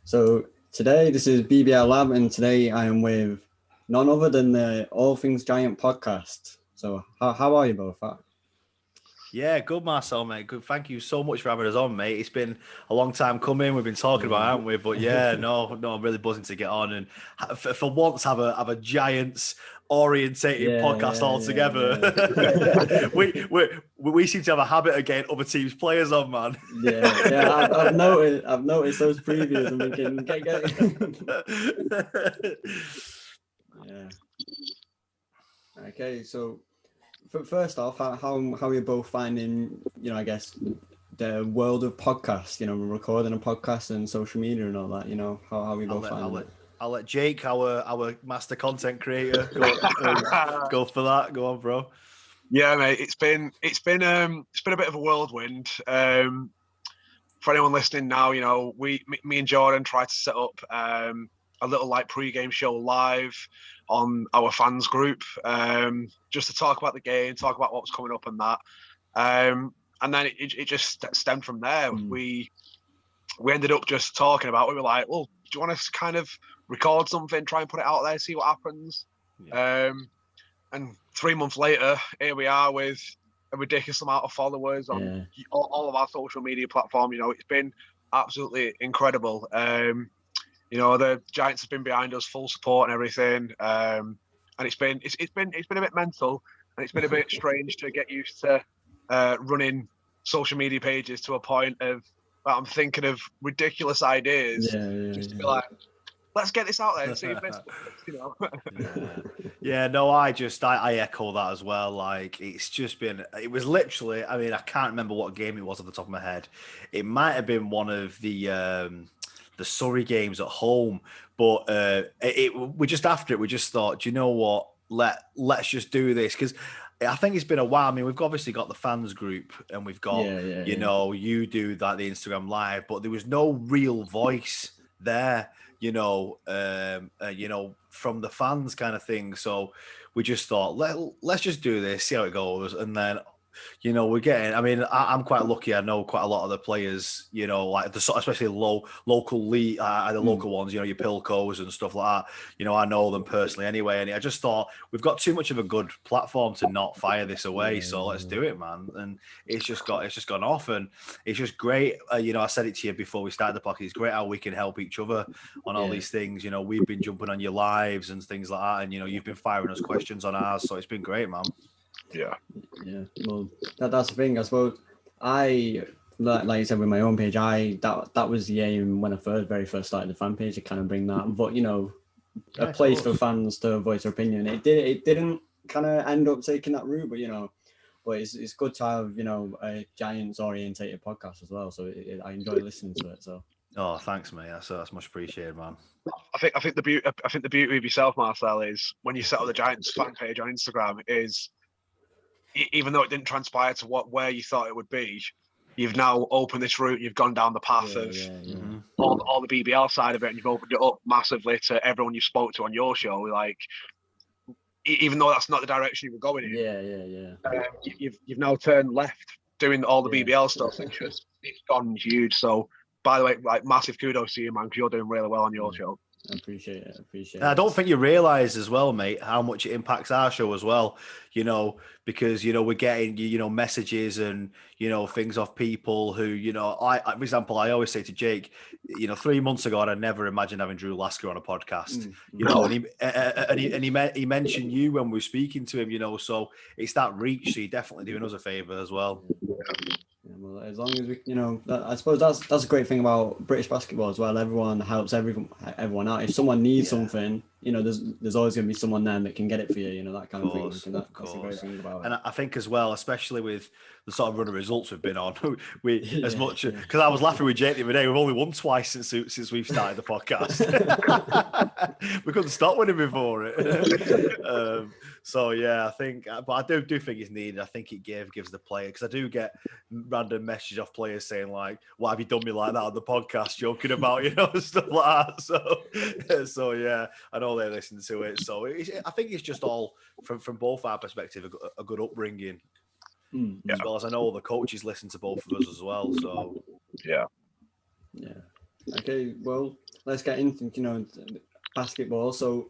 So today, this is BBL Lab, and today I am with none other than the All Things Giant podcast. So how are you both? Yeah, good, Marcel, mate. Good. Thank you so much for having us on, mate. It's been a long time coming. We've been talking about it, haven't we? But yeah, no, I'm really buzzing to get on and for once have a Giants orientated podcast all together. We seem to have a habit of getting other teams' players on, man. I've noticed those previews and thinking, yeah. Okay, so first off, how are you both finding, I guess, the world of podcasts, recording a podcast and social media and all that, how are we both finding it? I'll let Jake, our master content creator, go for that. Go on, bro. Yeah, mate. It's been a bit of a whirlwind. For anyone listening now, me and Jordan tried to set up a little pre-game show live on our fans group, just to talk about the game, talk about what's coming up and that. And then it just stemmed from there. We ended up just talking about it. We were like, well, do you want us to kind of record something, try and put it out there, see what happens? Yeah. And 3 months later, here we are with a ridiculous amount of followers on all of our social media platforms. It's been absolutely incredible. The Giants have been behind us, full support and everything. And it's been a bit mental, and it's been a bit strange to get used to running social media pages to a point of I'm thinking of ridiculous ideas to be like, let's get this out there and see if this works, Yeah, no, I echo that as well. Like, it was literally, I mean, I can't remember what game it was off the top of my head. It might have been one of the Surrey games at home, but we just thought, do you know what? Let's just do this, because I think it's been a while. I mean, we've obviously got the fans group, and we've got, you do that, the Instagram live, but there was no real voice there, from the fans kind of thing. So we just thought, let's just do this, see how it goes. And then, we're getting, I mean, I'm quite lucky. I know quite a lot of the players, like especially local league, the local ones, your Pilcos and stuff like that. I know them personally anyway. And I just thought, we've got too much of a good platform to not fire this away. So let's do it, man. And it's just gone off, and it's just great. I said it to you before we started the podcast. It's great how we can help each other on all these things. We've been jumping on your lives and things like that. And, you've been firing us questions on ours. So it's been great, man. Yeah. Well, that's the thing. I suppose like you said, with my own page, that was the aim when I very first started the fan page, to kind of bring that, but a place for fans to voice their opinion. It didn't kind of end up taking that route, but it's good to have a Giants orientated podcast as well. So I enjoy listening to it. So. Oh, thanks, mate. That's much appreciated, man. I think the beauty of yourself, Marcel, is when you set up the Giants fan page on Instagram, is even though it didn't transpire to where you thought it would be, you've now opened this route. You've gone down the path of all the BBL side of it, and you've opened it up massively to everyone you spoke to on your show. Like, even though that's not the direction you were going in, you've now turned left, doing all the BBL stuff. It's gone huge. So, by the way, massive kudos to you, man, because you're doing really well on your show. I appreciate it. I don't think you realise as well, mate, how much it impacts our show as well, because, we're getting, messages and, things off people who, for example, I always say to Jake, 3 months ago, I'd never imagined having Drew Lasker on a podcast, and he mentioned you when we were speaking to him, so it's that reach. So you're definitely doing us a favour as well. Yeah, well, as long as we, I suppose that's a great thing about British basketball as well. Everyone helps everyone out. If someone needs something, there's always going to be someone there that can get it for you. That kind of thing. That's a great thing about it. And I think as well, especially with the sort of run of results we've been on, because I was laughing with Jake the other day. We've only won twice since we've started the podcast. We couldn't stop winning before it. So yeah, I think, but I do think it's needed. I think it gives the player, because I do get random messages off players saying like, "Why have you done me like that on the podcast?" Joking about stuff like that. So yeah, I know they listen to it. So I think it's just all from both our perspective a good upbringing, as well as I know the coaches listen to both of us as well. So yeah. Okay, well, let's get into basketball. So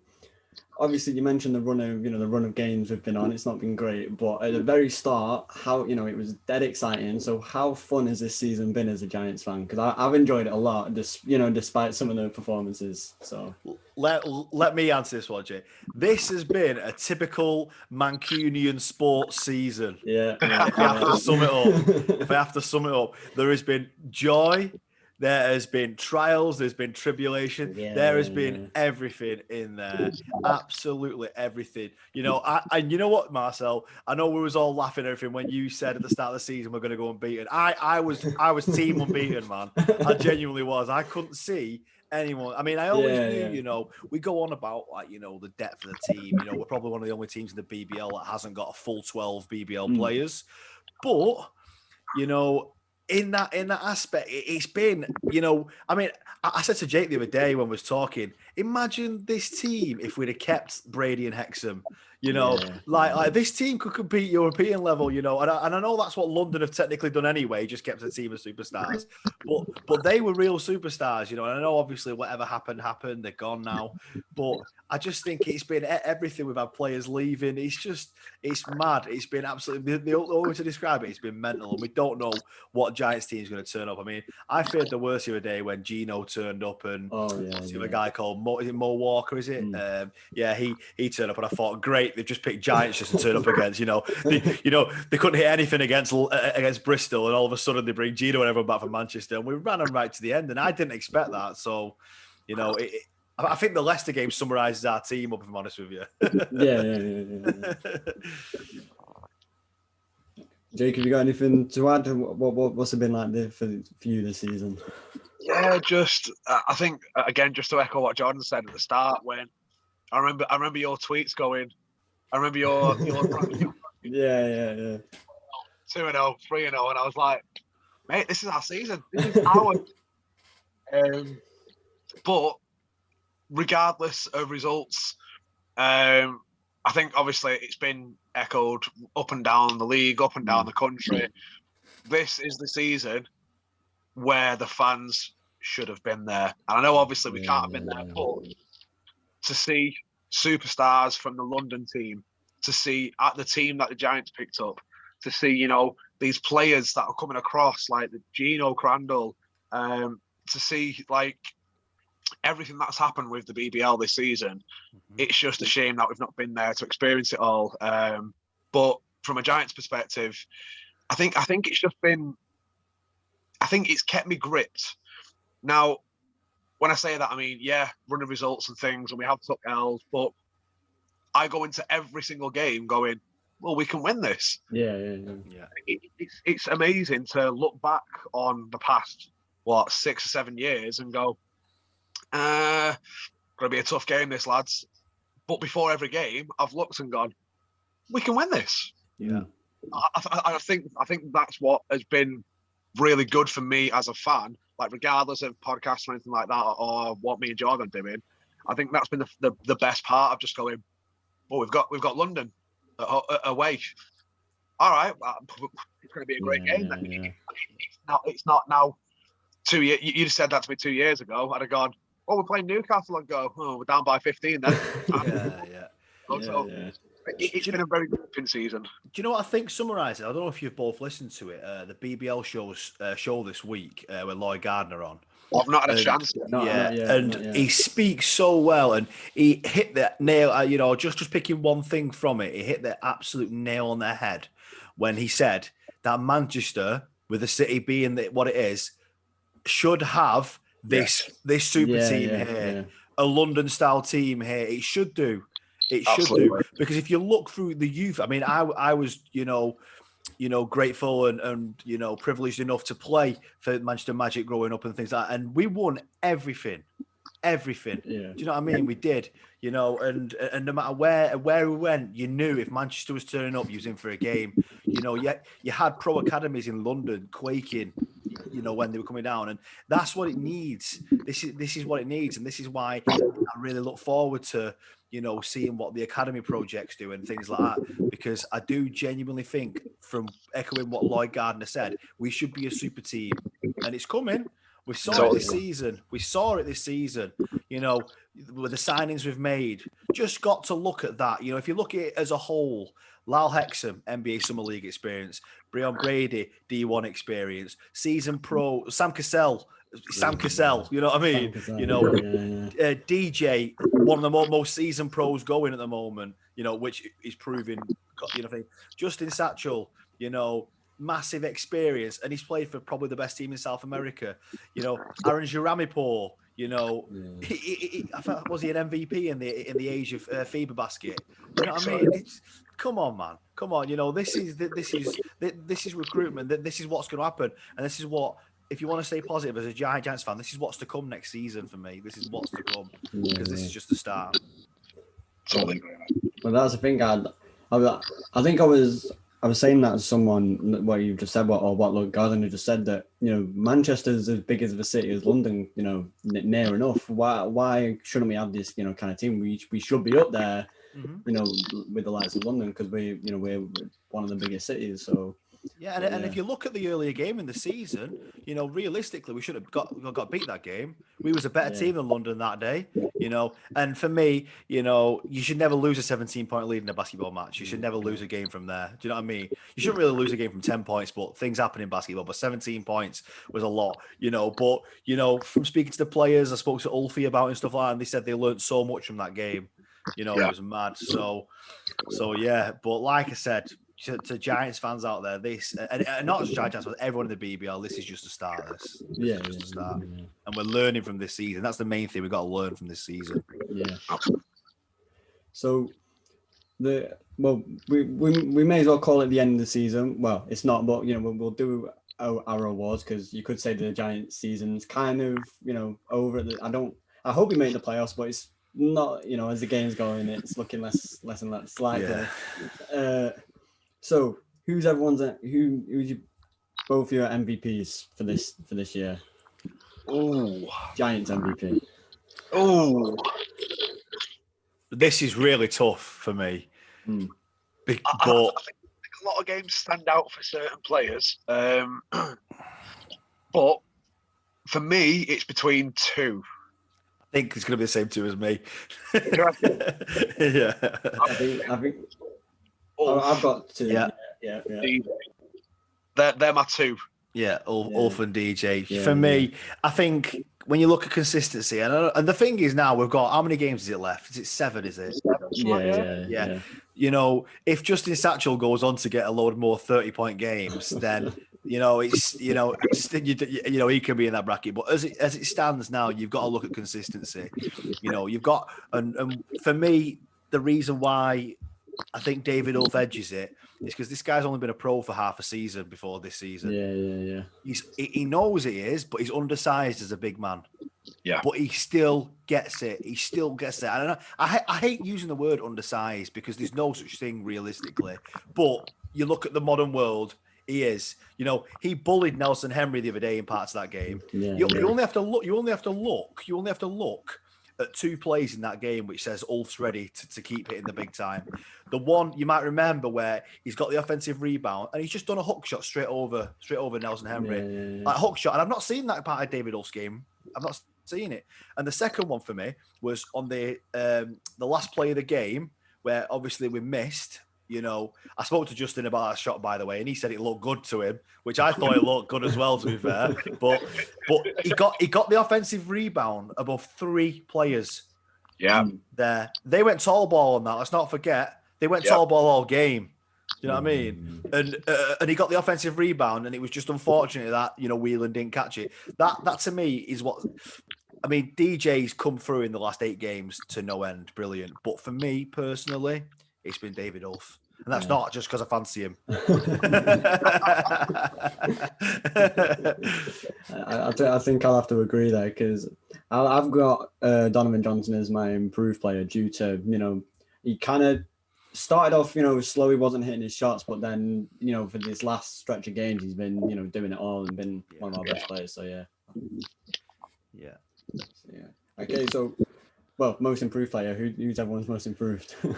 obviously you mentioned the run of games we've been on. It's not been great, but at the very start, it was dead exciting. So how fun has this season been as a Giants fan? Because I've enjoyed it a lot, despite some of the performances. So let me answer this one, Jay. This has been a typical Mancunian sports season. Yeah. If I have to sum it up, there has been joy. There has been trials. There's been tribulation. There has been everything in there. Absolutely everything. You know what, Marcel? I know we was all laughing at everything when you said at the start of the season we're going to go unbeaten. I was team unbeaten, man. I genuinely was. I couldn't see anyone. I mean, I always knew, we go on about the depth of the team. We're probably one of the only teams in the BBL that hasn't got a full 12 BBL players. But, in that aspect, it's been, I mean, I said to Jake the other day when we was talking, imagine this team if we'd have kept Brady and Hexham, like this team could compete European level, and I know that's what London have technically done anyway, just kept a team of superstars, but they were real superstars, and I know obviously whatever happened, they're gone now, but I just think it's been everything. We've had players leaving. It's mad. It's been absolutely, the only way to describe it, it's been mental. And we don't know what Giants team is going to turn up. I mean, I feared the worst the other day when Gino turned up and a guy called Mo Walker, is it? He turned up and I thought, great, they've just picked Giants just to turn up against. They couldn't hit anything against Bristol, and all of a sudden they bring Gino and everyone back from Manchester, and we ran them right to the end. And I didn't expect that. So, I think the Leicester game summarises our team, if I'm honest with you. Yeah. Jake, have you got anything to add? What's it been like for you this season? Yeah, I think again, just to echo what Jordan said at the start, when I remember your tweets going. I remember your 2-0, 3-0, and I was like, mate, this is our season. This is ours. But regardless of results, I think obviously it's been echoed up and down the league, up and down the country. This is the season where the fans should have been there. And I know obviously we can't have been there, but to see superstars from the London team, to see at the team that the Giants picked up, to see, these players that are coming across like the Gino Crandall, to see like everything that's happened with the BBL this season, it's just a shame that we've not been there to experience it all. But from a Giants perspective, I think it's just been, I think it's kept me gripped. Now, when I say that, I mean, running results and things, and we have took L's, but I go into every single game going, well, we can win this. Yeah. It's amazing to look back on the past, 6 or 7 years and go, going to be a tough game, this, lads. But before every game, I've looked and gone, we can win this. Yeah. I think that's what has been really good for me as a fan. Like, regardless of podcasts or anything like that, or what me and Jordan are doing, I think that's been the best part of just going, well, we've got London away. All right, it's going to be a great game. Yeah. It's not now 2 years. You just said that to me 2 years ago. I'd have gone, oh, we're playing Newcastle, and go, oh, we're down by 15 then. It's been a very good season. Do you know what I think summarises? I don't know if you've both listened to it. The BBL show this week with Lloyd Gardner on. I've not had a chance. He speaks so well, and he hit that nail. Just picking one thing from it, he hit the absolute nail on the head when he said that Manchester, with the city being what it is, should have this super team here, a London style team here. It should do. It should do, because if you look through the youth, I mean, I was, grateful and privileged enough to play for Manchester Magic growing up and things like that. And we won everything. Yeah. Do you know what I mean? We did, and no matter where we went, you knew if Manchester was turning up, you was in for a game. You had pro academies in London quaking, when they were coming down, and that's what it needs. This is what it needs, and this is why I really look forward to seeing what the academy projects do and things like that, because I do genuinely think, from echoing what Lloyd Gardner said, we should be a super team, and it's coming. We saw it this season. You know, with the signings we've made, just got to look at that. You know, if you look at it as a whole, Lyle Hexham, NBA Summer League experience, Breon Brady, D1 experience, season pro, Sam Cassell, you know what I mean? You know, DJ, one of the most seasoned pros going at the moment, you know, which is proving, you know, Justin Satchel, you know, massive experience, and he's played for probably the best team in South America. You know, Aaron Jeramipour, you know, I thought, was he an MVP in the age of FIBA basket? You know what I mean? Come on, man, come on. You know, this is recruitment. This is what's going to happen, and this is what. If you want to stay positive as a Giants fan, this is what's to come next season for me. This is what's to come because this is just the start. Totally. Well, that's the thing. I think I was saying that to someone, what you just said, what Luke Gardner just said, that, you know, Manchester's as big of a city as London, you know, near enough. Why shouldn't we have this, you know, kind of team? We should be up there, you know, with the likes of London, because we're one of the biggest cities. So. Yeah, and if you look at the earlier game in the season, you know, realistically, we should have got beat that game. We was a better team than London that day, you know. And for me, you know, you should never lose a 17-point lead in a basketball match. You should never lose a game from there. Do you know what I mean? You shouldn't really lose a game from 10 points, but things happen in basketball. But 17 points was a lot, you know. But, you know, from speaking to the players, I spoke to Ulfie about it and stuff like that, and they said they learned so much from that game. You know, It was mad. So yeah. But like I said, to Giants fans out there, this, and not just Giants, but everyone in the BBL, this is just a start of this. Just a start. And we're learning from this season. That's the main thing. We've got to learn from this season. Yeah. So, we may as well call it the end of the season. Well, it's not, but, you know, we'll do our awards, because you could say the Giants season's kind of, you know, over. I hope we make the playoffs, but it's not, you know, as the game's going, it's looking less and less likely. So, who's both your MVPs for this year? Oh, Giants MVP. Oh, this is really tough for me. I think a lot of games stand out for certain players, but for me, it's between two. I think it's going to be the same two as me. Yeah. I think. I've got two. Yeah. They're my two. Yeah, Ulf and DJ. For me, I think when you look at consistency, and the thing is now we've got, how many games is it left? Is it 7? Is it? Yeah. You know, if Justin Satchel goes on to get a load more 30-point games, then he can be in that bracket. But as it stands now, you've got to look at consistency. You know, you've got, and for me, the reason why I think David Ulf edges it is because this guy's only been a pro for half a season before this season. Yeah. He knows he is, but he's undersized as a big man. Yeah. But he still gets it. I hate using the word undersized because there's no such thing realistically. But you look at the modern world, he is. You know, he bullied Nelson Henry the other day in parts of that game. You only have to look. You only have to look at 2 plays in that game which says Ulf's ready to keep hitting the big time. The one you might remember where he's got the offensive rebound and he's just done a hook shot straight over Nelson Henry. Like hook shot. And I've not seen that part of David Ulf's game. I've not seen it. And the second one for me was on the last play of the game where obviously we missed. You know, I spoke to Justin about that shot, by the way, and he said it looked good to him, which I thought it looked good as well, to be fair. But he got the offensive rebound above 3 players. Yeah. There. They went tall ball on that. Let's not forget. They went tall ball all game. You know what I mean? And he got the offensive rebound, and it was just unfortunate that, you know, Whelan didn't catch it. That to me is what... I mean, DJ's come through in the last 8 games to no end. Brilliant. But for me, personally... it's been David Ulf. And that's not just because I fancy him. I think I'll have to agree there, because I've got Donovan Johnson as my improved player due to, you know, he kind of started off, you know, slow. He wasn't hitting his shots, but then, you know, for this last stretch of games, he's been, you know, doing it all and been one of our best players. So, yeah. Okay, so, well, most improved player. Who's everyone's most improved? Do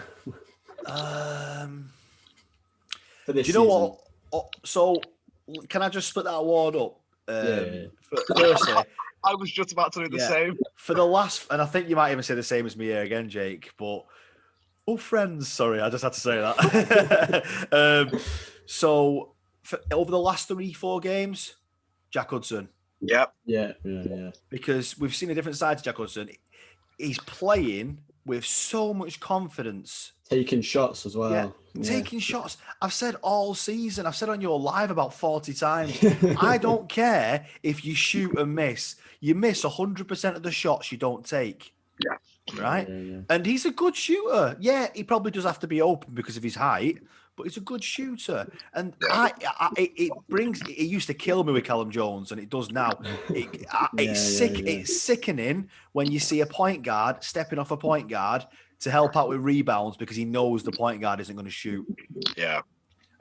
you know what? So can I just split that award up? Firstly, I was just about to do the same. For the last, and I think you might even say the same as me here again, Jake, but friends, sorry, I just had to say that. So over the last 3-4 games, Jack Hudson. Yep. Yeah. Because we've seen a different side to Jack Hudson. He's playing with so much confidence. Taking shots as well. Yeah, taking shots. I've said all season, I've said on your live about 40 times, I don't care if you shoot and miss. You miss 100% of the shots you don't take. Yeah. Right? Yeah. And he's a good shooter. Yeah, he probably does have to be open because of his height, but he's a good shooter. And it used to kill me with Callum Jones, and it does now. It's sickening when you see a point guard stepping off a point guard to help out with rebounds because he knows the point guard isn't going to shoot. Yeah.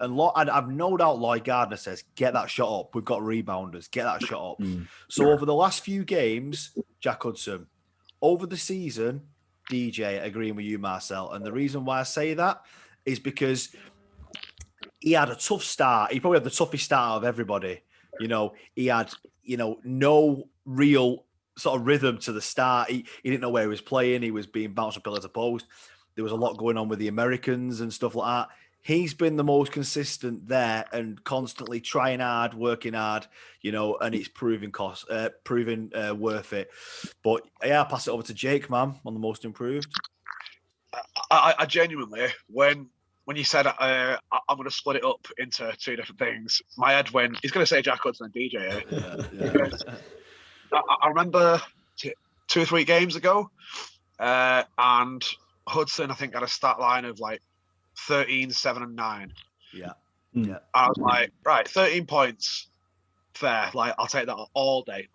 And I've no doubt Lloyd Gardner says, get that shot up. We've got rebounders. Get that shot up. So over the last few games, Jack Hudson. Over the season, DJ, agreeing with you, Marcel. And the reason why I say that is because he had a tough start. He probably had the toughest start of everybody. He had, no real sort of rhythm to the start. He didn't know where he was playing. He was being bounced from pillar to post. There was a lot going on with the Americans and stuff like that. He's been the most consistent there and constantly trying hard, working hard, and it's proving worth it. But yeah, I'll pass it over to Jake, man, on the most improved. I genuinely, when you said I'm going to split it up into two different things, my head went, he's going to say Jack Hudson and DJ. I remember 2 or 3 games ago, and Hudson, I think, had a stat line of like 13, 7, and 9. Yeah. I was like, right, 13 points, fair. Like, I'll take that all day.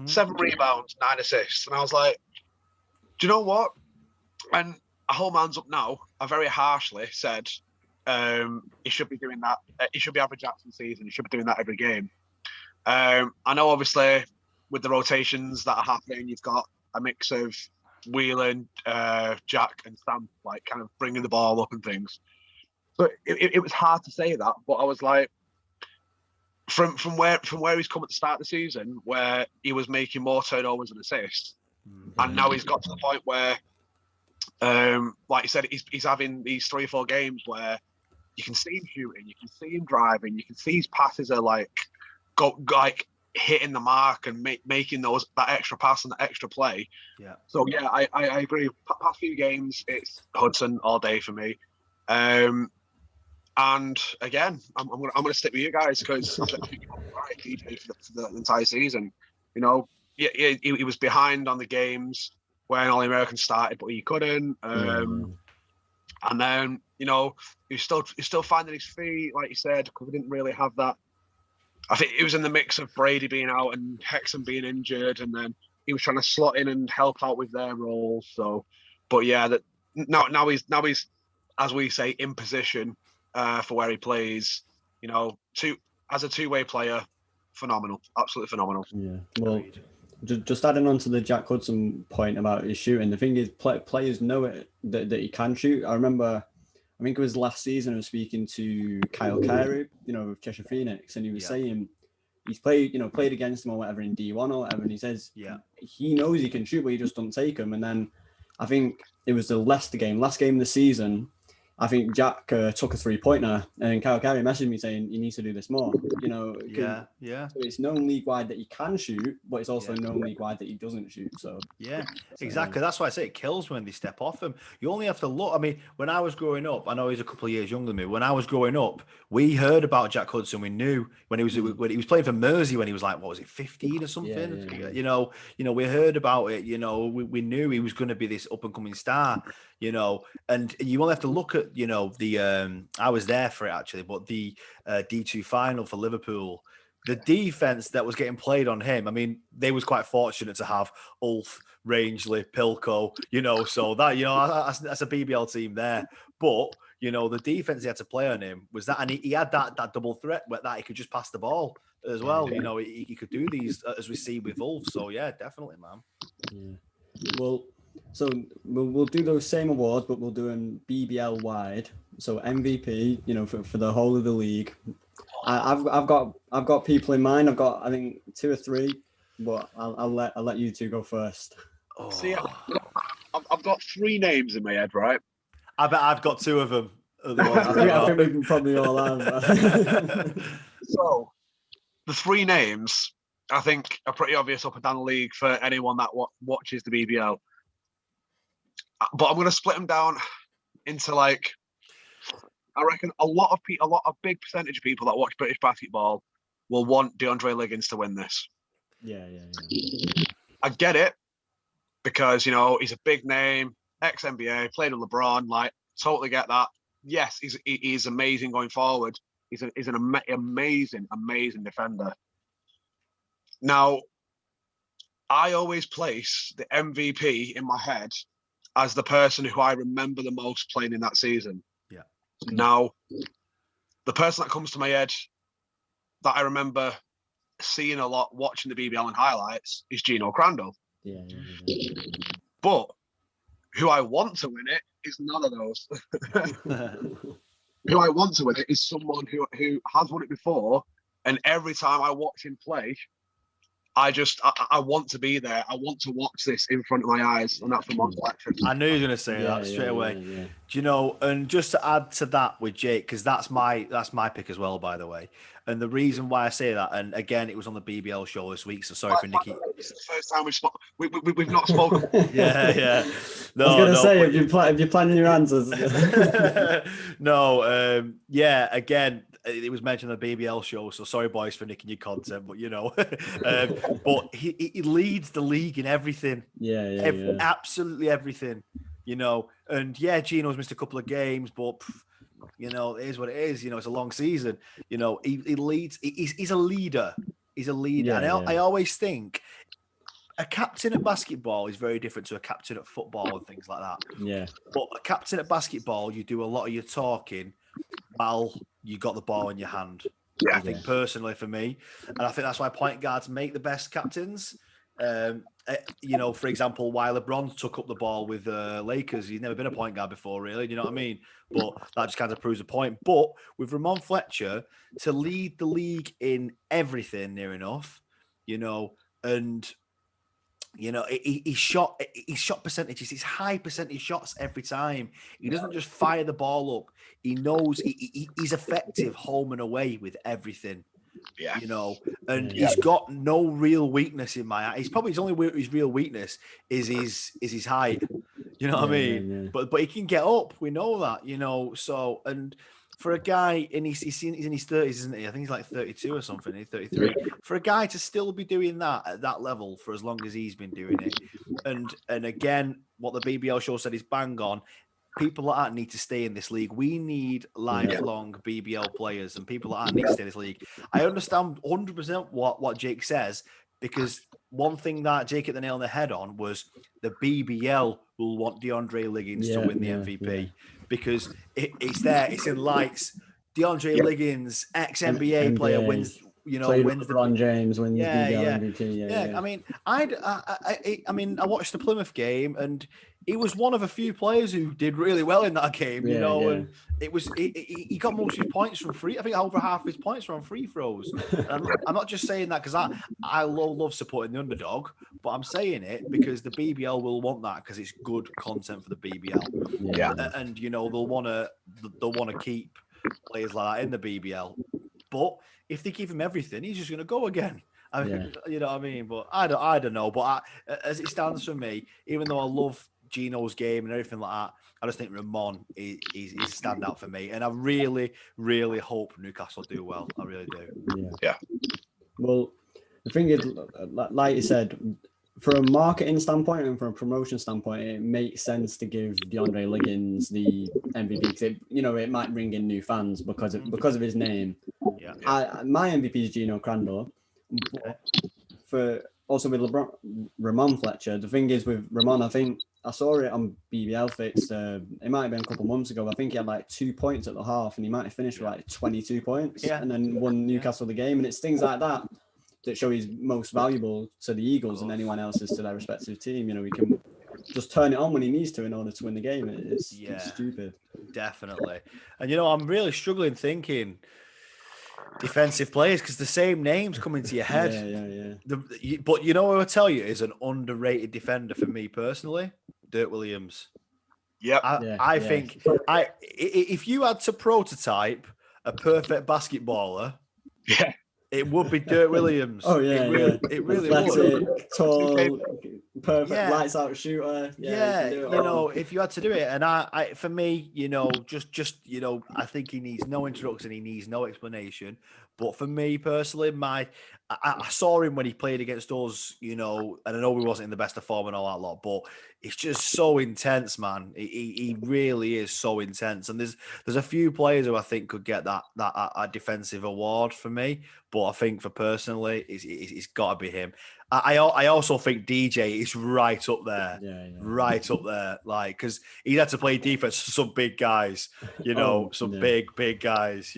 7 rebounds, 9 assists. And I was like, do you know what? And a whole man's up now. I very harshly said he should be doing that. He should be average Jackson season. He should be doing that every game. I know, obviously, with the rotations that are happening, you've got a mix of Whelan, Jack, and Sam, like kind of bringing the ball up and things. So it was hard to say that, but I was like, from where he's come at the start of the season, where he was making more turnovers and assists, and now he's got to the point where, like you said, he's having these 3 or 4 games where you can see him shooting, you can see him driving, you can see his passes are like hitting the mark and making that extra pass and that extra play. Yeah. So yeah, I agree. Past few games, it's Hudson all day for me. And again, I'm gonna stick with you guys because I think you're right, DJ, for the entire season. He was behind on the games when all the Americans started, but he couldn't. And then he's still finding his feet, like you said, because we didn't really have that. I think it was in the mix of Brady being out and Hexam being injured, and then he was trying to slot in and help out with their roles. So, but yeah, that now he's as we say in position for where he plays. As a two-way player, phenomenal, absolutely phenomenal. Yeah. Well, just adding on to the Jack Hudson point about his shooting, the thing is, players know it that he can shoot. I think it was last season I was speaking to Kyle Carey, of Cheshire Phoenix, and he was saying he's played against him or whatever in D1 or whatever, and he says he knows he can shoot, but he just doesn't take them. And then I think it was the last game of the season. I think Jack took a 3-pointer, and Kyle Carey messaged me saying he needs to do this more. So it's known league-wide that he can shoot, but it's also known league-wide that he doesn't shoot. So exactly. That's why I say it kills when they step off him. You only have to look. I mean, when I was growing up, I know he's a couple of years younger than me. When I was growing up, we heard about Jack Hudson. We knew when he was playing for Mersey when he was like, what was it, 15 or something? Yeah. We heard about it. We knew he was going to be this up-and-coming star. And you only have to look at the I was there for it actually, but the D2 final for Liverpool, the defense that was getting played on him. I mean, they was quite fortunate to have Ulf, Rangeley, Pilco, so that that's a BBL team there. But the defense he had to play on him was that, and he had that double threat where that he could just pass the ball as well. He could do these as we see with Ulf. So yeah, definitely, man. Yeah. Well. So we'll do those same awards, but we'll do them BBL wide. So MVP, for the whole of the league. I've got people in mind. I've got, I think, 2 or 3, but I'll let you two go first. Oh. See, I've got 3 names in my head, right? I bet I've got 2 of them. I think we can probably all have. So, the 3 names, I think, are pretty obvious up and down the league for anyone that watches the BBL. But I'm going to split them down into, like, I reckon a lot of big percentage of people that watch British basketball will want DeAndre Liggins to win this. Yeah. I get it because, he's a big name, ex-NBA, played with LeBron, like, totally get that. Yes, he's amazing going forward. He's an amazing defender. Now, I always place the MVP in my head as the person who I remember the most playing in that season. Yeah. Now, the person that comes to my head that I remember seeing a lot watching the BBL and highlights is Gino Crandall. Yeah. But who I want to win it is none of those. Who I want to win it is someone who has won it before, and every time I watch him play, I want to be there. I want to watch this in front of my eyes, and that's Ramon Fletcher. I knew you were going to say that straight away. Yeah. Do you know? And just to add to that with Jake, because that's my pick as well, by the way. And the reason why I say that, and again, it was on the BBL show this week, so sorry for Nicky. This is the first time we've not spoken. Yeah. No, I was going to say, if you're planning your answers. No, again, it was mentioned on the BBL show, so sorry, boys, for nicking your content, but but he leads the league in everything. Yeah. Absolutely everything, And Gino's missed a couple of games, but it is what it is. It's a long season. He leads. He's a leader. He's a leader, I always think a captain at basketball is very different to a captain at football and things like that. Yeah. But a captain at basketball, you do a lot of your talking while you got the ball in your hand. I think personally for me, and I think that's why point guards make the best captains. For example, why LeBron took up the ball with Lakers, he's never been a point guard before, really. Do you know what I mean? But that just kind of proves a point. But with Ramon Fletcher, to lead the league in everything near enough, and his shot percentages, his high percentage shots every time. He doesn't just fire the ball up. He knows he's effective home and away with everything. Yeah. He's got no real weakness in my eye. He's probably his real weakness is his height. You know what I mean? Yeah. But he can get up. We know that. So and for a guy he's in his 30s, isn't he? I think he's like 32 or something. He's 33. For a guy to still be doing that at that level for as long as he's been doing it, and again, what the BBL show said is bang on. People like that need to stay in this league. We need lifelong BBL players, and people like that need to stay in this league. I understand 100% what Jake says, because one thing that Jake hit the nail on the head on was the BBL will want DeAndre Liggins to win the MVP because it's there. It's in lights. DeAndre Liggins, ex-NBA player, wins. Wins LeBron James wins BBL MVP. Yeah. I mean, I watched the Plymouth game, and he was one of a few players who did really well in that game. And it was he got most of his points from free. I think over half of his points were on free throws. And I'm not just saying that because I love supporting the underdog, but I'm saying it because the BBL will want that because it's good content for the BBL. Yeah, and they'll want to keep players like that in the BBL, but if they give him everything, he's just going to go again. I mean, you know what I mean? But I don't know. But as it stands for me, even though I love Gino's game and everything like that, I just think Ramon is a standout for me. And I really, really hope Newcastle do well. I really do. Yeah. Well, the thing is, like you said, from a marketing standpoint and from a promotion standpoint, it makes sense to give DeAndre Liggins the MVP because it might bring in new fans because of his name. Yeah. My MVP is Gino Crandall. For also with Ramon Fletcher, the thing is with Ramon, I think I saw it on BBL Fix. It might have been a couple months ago. I think he had like 2 points at the half, and he might have finished with like 22 points, and then won Newcastle the game. And it's things like that show he's most valuable to the Eagles and anyone else is to their respective team. We can just turn it on when he needs to in order to win the game. It's stupid. Definitely. And I'm really struggling thinking. defensive players, because the same names come into your head. Yeah. But you know what I'll tell you is an underrated defender for me personally, Dirk Williams. Yep. I think if you had to prototype a perfect basketballer, Yeah. it would be Dirk Williams. Oh yeah, it really athletic, would. tall, perfect, lights out shooter. If you had to do it, and I for me, just I think he needs no introduction, he needs no explanation. But for me personally, I saw him when he played against us, and I know he wasn't in the best of form and all that lot, but it's just so intense, man. He really is so intense, and there's a few players who I think could get that defensive award for me, but I think for personally, it's got to be him. I also think DJ is right up there, right up there, like because he had to play defense to some big guys, big guys.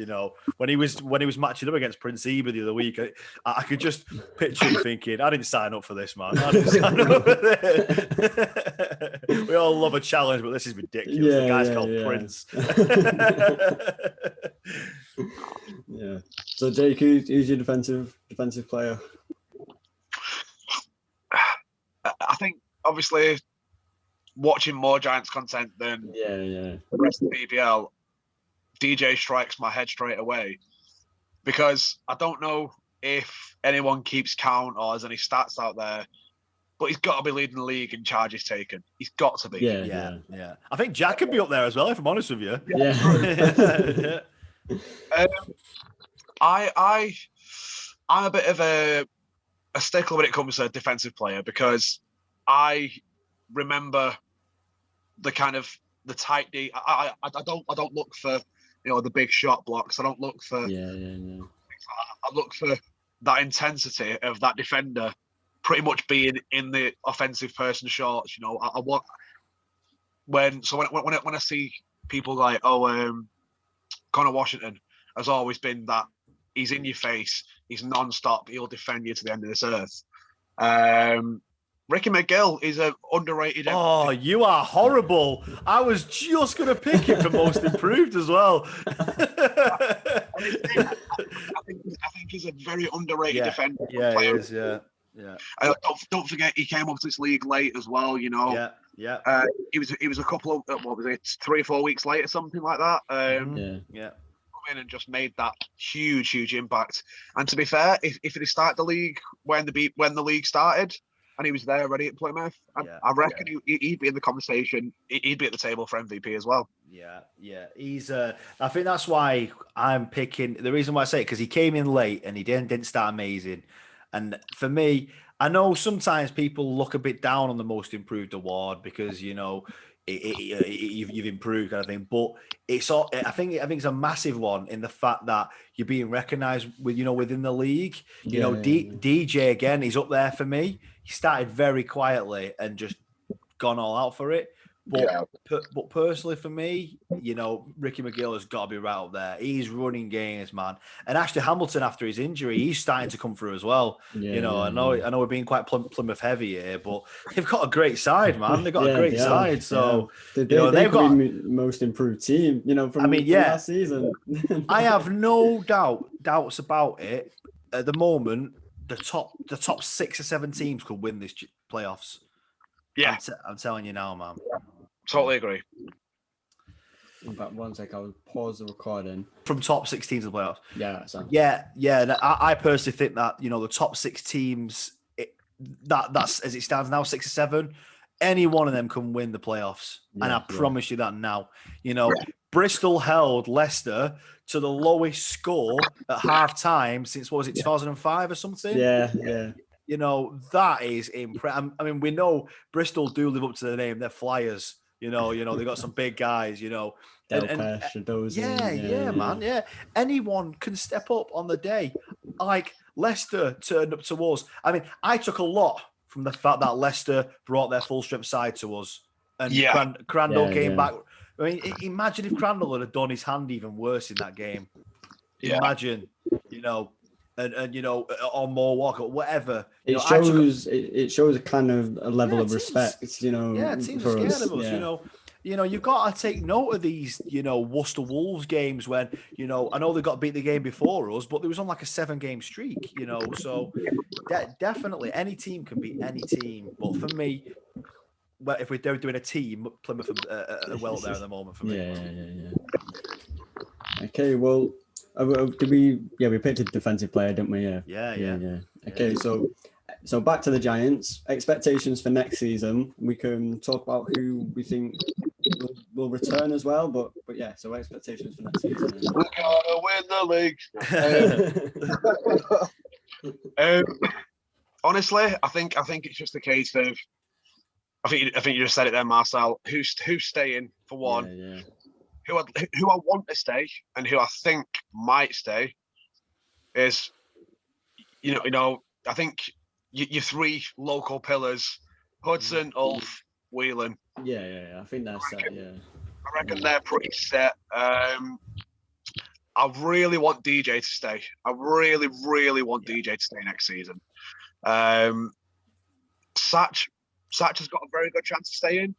When he was matching up against Prince Eba the other week, I could just picture him thinking, I didn't sign up for this, man. I didn't sign up for this. We all love a challenge, but this is ridiculous. The guy's called Prince. Yeah. So Jake, who's your defensive player? I think obviously watching more Giants content than the rest of the BBL, DJ strikes my head straight away because I don't know if anyone keeps count or has any stats out there, but he's got to be leading the league in charges taken. He's got to be. Yeah. I think Jack could be up there as well, if I'm honest with you. Yeah. I'm a bit of a stickler when it comes to a defensive player because I remember the kind of the tight D. I don't look for the big shot blocks. I don't look for I look for that intensity of that defender pretty much being in the offensive person shorts. I want when I see people like Connor Washington has always been that he's in your face, he's non-stop, he'll defend you to the end of this earth. Ricky McGill is an underrated. Oh, you are horrible. I was just going to pick him for most improved as well. I think he's a very underrated defender. Yeah, he is, yeah. Don't forget, he came up to this league late as well, Yeah. He was a couple of, 3 or 4 weeks later, something like that. Yeah. In and just made that huge impact. And to be fair, if he started the league when the league started and he was there ready at Plymouth, I reckon he'd be in the conversation. He'd be at the table for MVP as well. Yeah. He's. I think that's why I'm picking. The reason why I say it because he came in late and he didn't start amazing. And for me, I know sometimes people look a bit down on the most improved award because you've improved kind of thing, but it's all. I think it's a massive one in the fact that you're being recognised within the league. DJ again, he's up there for me. He started very quietly and just gone all out for it. But personally for me, Ricky McGill has got to be right up there. He's running games, man. And Ashley Hamilton, after his injury, he's starting to come through as well. I know we're being quite Plymouth heavy here, but they've got a great side, man. They've got a great side. So they've got most improved team. From last season. I have no doubts about it. At the moment, the top 6 or 7 teams could win this playoffs. Yeah, I'm telling you now, man. Totally agree. In fact, one sec, I'll pause the recording. From top 6 teams in the playoffs. Yeah. I personally think that the top 6 teams, that's as it stands now, 6 or 7. Any one of them can win the playoffs, and I promise you that now. Bristol held Leicester to the lowest score at half time since 2005 or something. Yeah. That is impressive. I mean, we know Bristol do live up to the name. They're flyers. They got some big guys. Man. Yeah. Anyone can step up on the day. Like Leicester turned up to us. I mean, I took a lot from the fact that Leicester brought their full strength side to us, and Crandall came back. I mean, imagine if Crandall had done his hand even worse in that game. Imagine, and or more walk or whatever. It shows a kind of a level of respect. teams are scared of us. You know, you've got to take note of these, you know, Worcester Wolves games when, you know, I know they got beat the game before us, but there was on like a 7-game streak, you know. So definitely any team can beat any team. But for me, well, if we're doing a team, Plymouth are well up there at the moment for me. Yeah. Okay, well, did we? Yeah, we picked a defensive player, didn't we? Yeah. Okay, so back to the Giants. Expectations for next season. We can talk about who we think will return as well. But yeah, so expectations for next season. We're gonna win the league. Honestly, I think it's just a case of. I think you just said it there, Marcel. Who's staying for one? Yeah. Who I want to stay and who I think might stay is, you know, I think your 3 local pillars: Hudson, Ulf, Whelan. Yeah. I think that's set. Yeah. I reckon they're pretty set. I really want DJ to stay. I really want DJ to stay next season. Satch has got a very good chance of staying.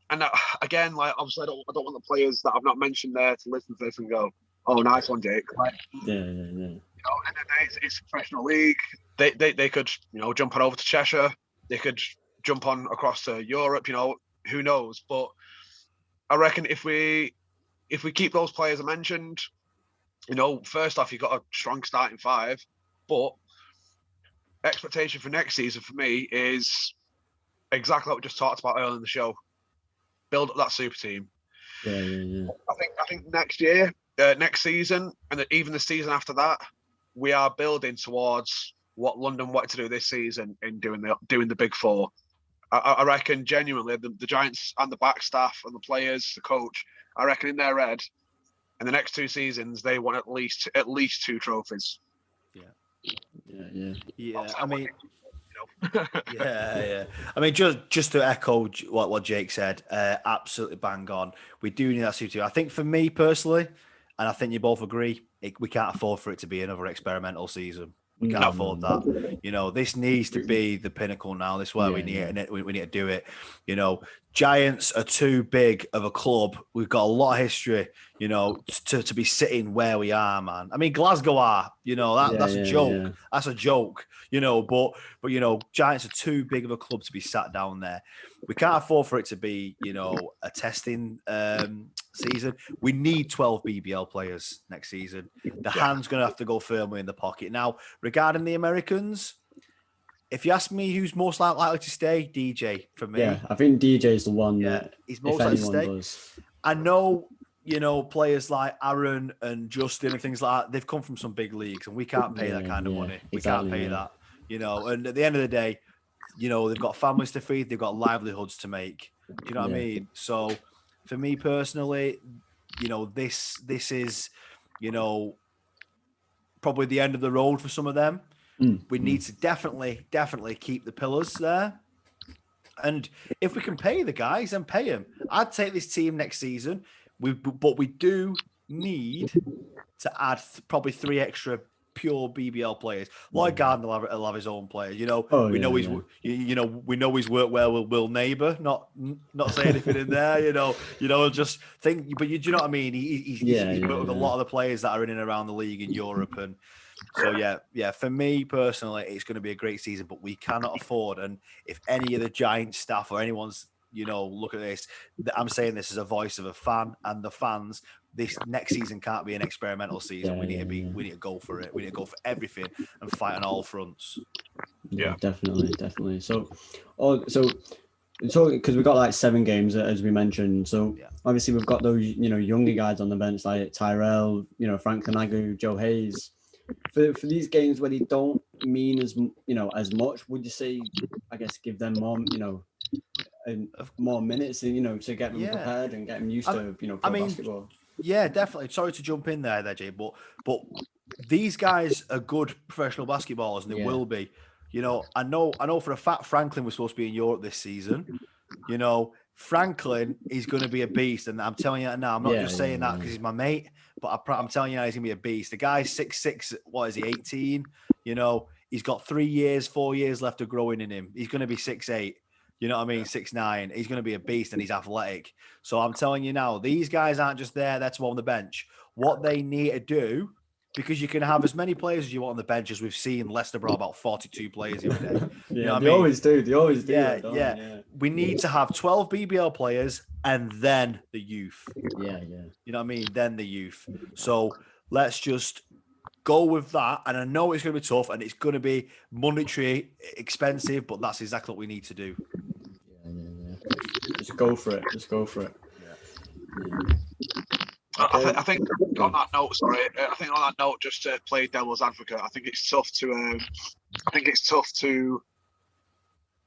And again, like obviously, I don't want the players that I've not mentioned there to listen to this and go, "Oh, nice one, Jake." Like, Yeah. You know, end of the day, it's a professional league. They could, you know, jump on over to Cheshire. They could jump on across to Europe. You know, who knows? But I reckon if we keep those players I mentioned, you know, first off, you've got a strong starting 5, but expectation for next season for me is exactly what we just talked about earlier in the show. Build up that super team. Yeah. I think next year, next season, and even the season after that, we are building towards what London wanted to do this season in doing the Big 4. I reckon genuinely the Giants and the back staff and the players, the coach, I reckon in their head, in the next 2 seasons they want at least 2 trophies. Yeah. I mean, yeah. I mean, just to echo what Jake said, absolutely bang on. We do need that super team. I think for me personally, and I think you both agree, we can't afford for it to be another experimental season. We can't afford that. You know, this needs to be the pinnacle now. This is where we need to do it. You know, Giants are too big of a club. We've got a lot of history, you know, to be sitting where we are, man. I mean, Glasgow are, you know, that's a joke. Yeah. That's a joke, you know, but you know, Giants are too big of a club to be sat down there. We can't afford for it to be, you know, a testing season. We need 12 BBL players next season. The hand's going to have to go firmly in the pocket. Now, regarding the Americans, if you ask me who's most likely to stay, DJ for me. Yeah, I think DJ is the one that he's most likely to stay. I know, you know, players like Aaron and Justin and things like that, they've come from some big leagues and we can't pay that kind of money. We can't pay that, you know, and at the end of the day, you know, they've got families to feed, they've got livelihoods to make. Do you know what I mean? So for me personally, you know, this is, you know, probably the end of the road for some of them. We need to definitely keep the pillars there. And if we can pay the guys, then pay them. I'd take this team next season. But we do need to add probably 3 extra pure BBL players. Lloyd Gardner will have his own players. You know, we know he's worked well with Will Neighbour. Not say anything in there. You know, just think. But you know what I mean? He's worked with a lot of the players that are in and around the league in Europe. And so yeah. For me personally, it's going to be a great season. But we cannot afford. And if any of the Giants staff or anyone's, you know, look at this, I'm saying this as a voice of a fan and the fans. This next season can't be an experimental season. We need to go for it. We need to go for everything and fight on all fronts. Yeah, definitely. So because we've got like 7 games as we mentioned. So obviously we've got those, you know, younger guys on the bench like Tyrell, you know, Franklin Agu, Joe Hayes. For these games where they don't mean as much, would you say, I guess, give them more, you know, more minutes, you know, to get them prepared and get them used to, you know, basketball? Yeah, definitely. Sorry to jump in there, Jay, but these guys are good professional basketballers, and they will be. You know, I know for a fact Franklin was supposed to be in Europe this season. You know, Franklin is going to be a beast, and I'm telling you that now. I'm not just saying that because he's my mate, but I'm telling you now he's going to be a beast. The guy's 6'6", what is he, 18? You know, he's got 4 years left of growing in him. He's going to be 6'8". You know what I mean? 6'9". He's going to be a beast and he's athletic. So I'm telling you now, these guys aren't just there to on the bench. What they need to do, because you can have as many players as you want on the bench, as we've seen Leicester brought about 42 players the other day. Yeah, you know what they I mean? always do. They always do. Yeah, That, yeah. We need to have 12 BBL players and then the youth. Yeah. You know what I mean? Then the youth. So let's just go with that. And I know it's going to be tough and it's going to be monetary expensive, but that's exactly what we need to do. Yeah. Just go for it. Okay. I think on that note, just to play devil's advocate, I think it's tough to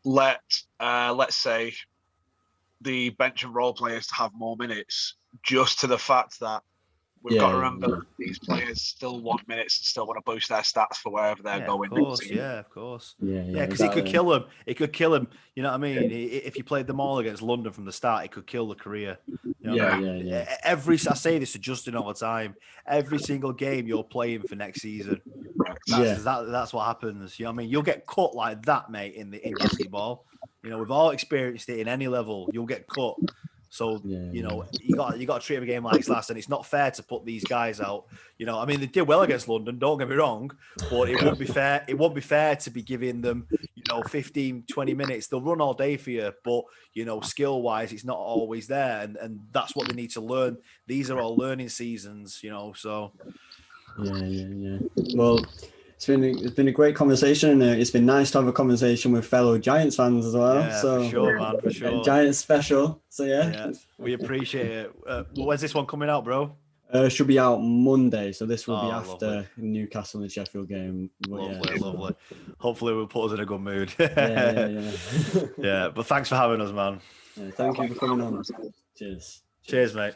let let's say the bench and role players to have more minutes, just to the fact that we've got to remember these players still want minutes and still want to boost their stats for wherever they're going. Of course. Yeah, because it could kill them. It could kill them. You know what I mean? If you played them all against London from the start, it could kill the career. You know I say this to Justin all the time. Every single game you're playing for next season. That's what happens. You know what I mean? You'll get cut like that, mate, in basketball. You know, we've all experienced it in any level. You'll get cut. So, you know, you got to treat a game like last, and it's not fair to put these guys out. You know, I mean, they did well against London, don't get me wrong, but it won't be fair. It won't be fair to be giving them, 15, 20 minutes. They'll run all day for you, but, skill-wise, it's not always there, and that's what they need to learn. These are all learning seasons, so. Yeah. Well, it's been a great conversation. It's been nice to have a conversation with fellow Giants fans as well. Yeah, so, for sure, man, for sure. Giants special. So yeah, we appreciate it. When's this one coming out, bro? Should be out Monday, so this will be after Newcastle and Sheffield game. But lovely. Hopefully, we'll put us in a good mood. Yeah. Yeah, but thanks for having us, man. Thank you for coming on. Cheers, mate.